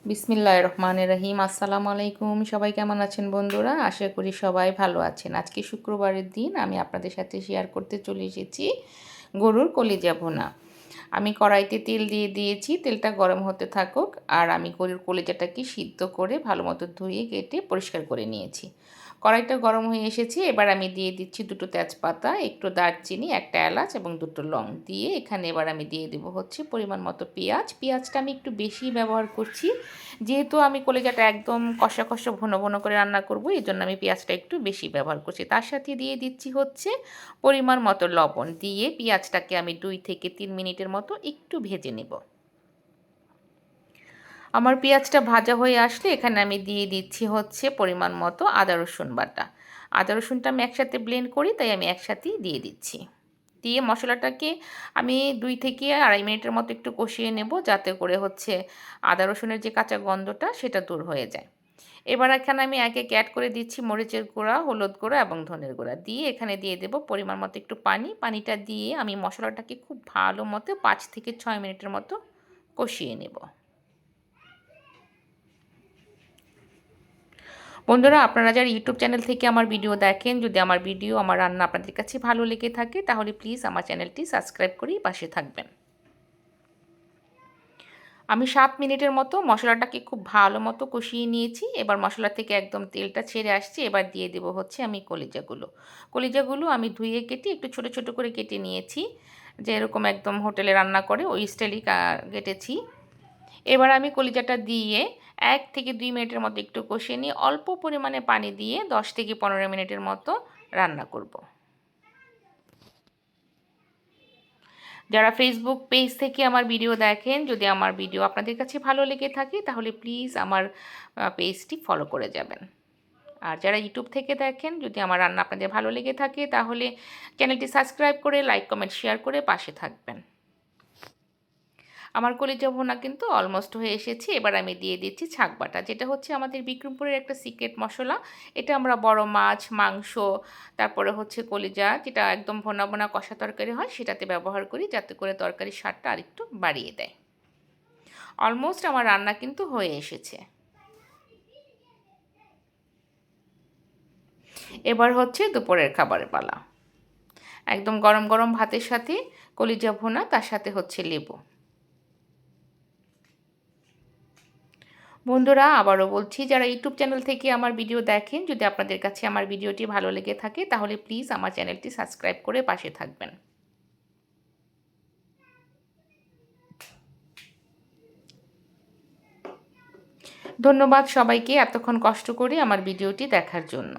বিসমিল্লাহির রহমানির রহিম। আসসালামু আলাইকুম। সবাই কেমন আছেন বন্ধুরা? আশা করি সবাই ভালো আছেন। আজকে শুক্রবারের দিন আমি আপনাদের সাথে শেয়ার করতে চলে এসেছি গরুর কলিজা ভুনা। আমি কড়াইতে তেল দিয়ে দিয়েছি, তেলটা গরম হতে থাকুক। আর আমি গরুর কলিজাটাকে সিদ্ধ করে ভালো মতো ধুয়ে কেটে পরিষ্কার করে নিয়েছি। কড়াইটা গরম হয়ে এসেছে, এবার আমি দিয়ে দিচ্ছি দুটো তেজপাতা, একটু দারচিনি, একটা এলাচ এবং দুটো লং দিয়ে এখানে এবার আমি দিয়ে দেবো হচ্ছে পরিমাণ মতো পেঁয়াজটা আমি একটু বেশি ব্যবহার করছি, যেহেতু আমি কলিজাটা একদম কষা কষা ঘন ঘন করে রান্না করব, এই জন্য আমি পেঁয়াজটা একটু বেশি ব্যবহার করছি। তার সাথে দিয়ে দিচ্ছি হচ্ছে পরিমাণ মতো লবণ, দিয়ে পেঁয়াজটাকে আমি 2 থেকে 3 মিনিটের মতো একটু ভেজে নেব। আমার পেঁয়াজটা ভাজা হয়ে আসলে এখানে আমি দিয়ে দিচ্ছি হচ্ছে পরিমাণ মতো আদা রসুন বাটা। আদা রসুনটা আমি একসাথে ব্লেন্ড করি, তাই আমি একসাথেই দিয়ে দিচ্ছি। দিয়ে মশলাটাকে আমি 2 থেকে 2.5 মিনিটের মতো একটু কষিয়ে নেব, যাতে করে হচ্ছে আদা রসুনের যে কাঁচা গন্ধটা সেটা দূর হয়ে যায়। এবার এখানে আমি একে একে অ্যাড করে দিচ্ছি মরিচের গুঁড়া, হলুদ গুঁড়া এবং ধনের গুঁড়া, দিয়ে এখানে দিয়ে দেবো পরিমাণ মতো একটু পানিটা দিয়ে আমি মশলাটাকে খুব ভালো মতো 5 থেকে 6 মিনিটের মতো কষিয়ে নেব। বন্ধুরা, আপনারা যারা ইউটিউব চ্যানেল থেকে আমার ভিডিও দেখেন, যদি আমার রান্না আপনাদের কাছে ভালো লেগে থাকে তাহলে প্লিজ আমার চ্যানেলটি সাবস্ক্রাইব করেই পাশে থাকবেন। আমি 7 মিনিটের মতো মশলাটাকে খুব ভালো মতো কষিয়ে নিয়েছি। এবার মশলা থেকে একদম তেলটা ছেড়ে আসছে। এবার দিয়ে দেবো হচ্ছে আমি কলিজাগুলো আমি ধুয়ে কেটে একটু ছোট ছোট করে কেটে নিয়েছি, যে এরকম একদম হোটেলে রান্না করে ওই স্টাইলই কেটেছি। এবার আমি কলিজাটা দিয়ে 1 থেকে 2 মিনিটের মতো একটু কষিয়ে নিয়ে অল্প পরিমাণে পানি দিয়ে 10 থেকে 15 মিনিটের মতো রান্না করব। যারা ফেসবুক পেজ থেকে আমার ভিডিও দেখেন, যদি আমার ভিডিও আপনাদের কাছে ভালো লেগে থাকে তাহলে প্লিজ আমার পেজটি ফলো করে যাবেন। আর যারা ইউটিউব থেকে দেখেন, যদি আমার রান্না আপনাদের ভালো লেগে থাকে তাহলে চ্যানেলটি সাবস্ক্রাইব করে লাইক কমেন্ট শেয়ার করে পাশে থাকবেন। আমার কলিজা ভুনা কিন্তু অলমোস্ট হয়ে এসেছে। এবার আমি দিয়ে দিচ্ছি ছাগ বাটা, যেটা হচ্ছে আমাদের বিক্রমপুরের একটা সিক্রেট মশলা। এটা আমরা বড় মাছ, মাংস, তারপরে হচ্ছে কলিজা, যেটা একদম ভোনা ভোনা কষা তরকারি হয় সেটাতে ব্যবহার করি, যাতে করে তরকারির স্বাদটা আরেকটু বাড়িয়ে দেয়। অলমোস্ট আমার রান্না কিন্তু হয়ে এসেছে। এবার হচ্ছে দুপুরের খাবারের পালা। একদম গরম গরম ভাতের সাথে কলিজা ভুনা, তার সাথে হচ্ছে লেবু। বন্ধুরা, আবারও বলছি, যারা ইউটিউব চ্যানেল থেকে আমার ভিডিও দেখেন, যদি আপনাদের কাছে আমার ভিডিওটি ভালো লেগে থাকে তাহলে প্লিজ আমার চ্যানেলটি সাবস্ক্রাইব করে পাশে থাকবেন। ধন্যবাদ সবাইকে এতক্ষণ কষ্ট করে আমার ভিডিওটি দেখার জন্য।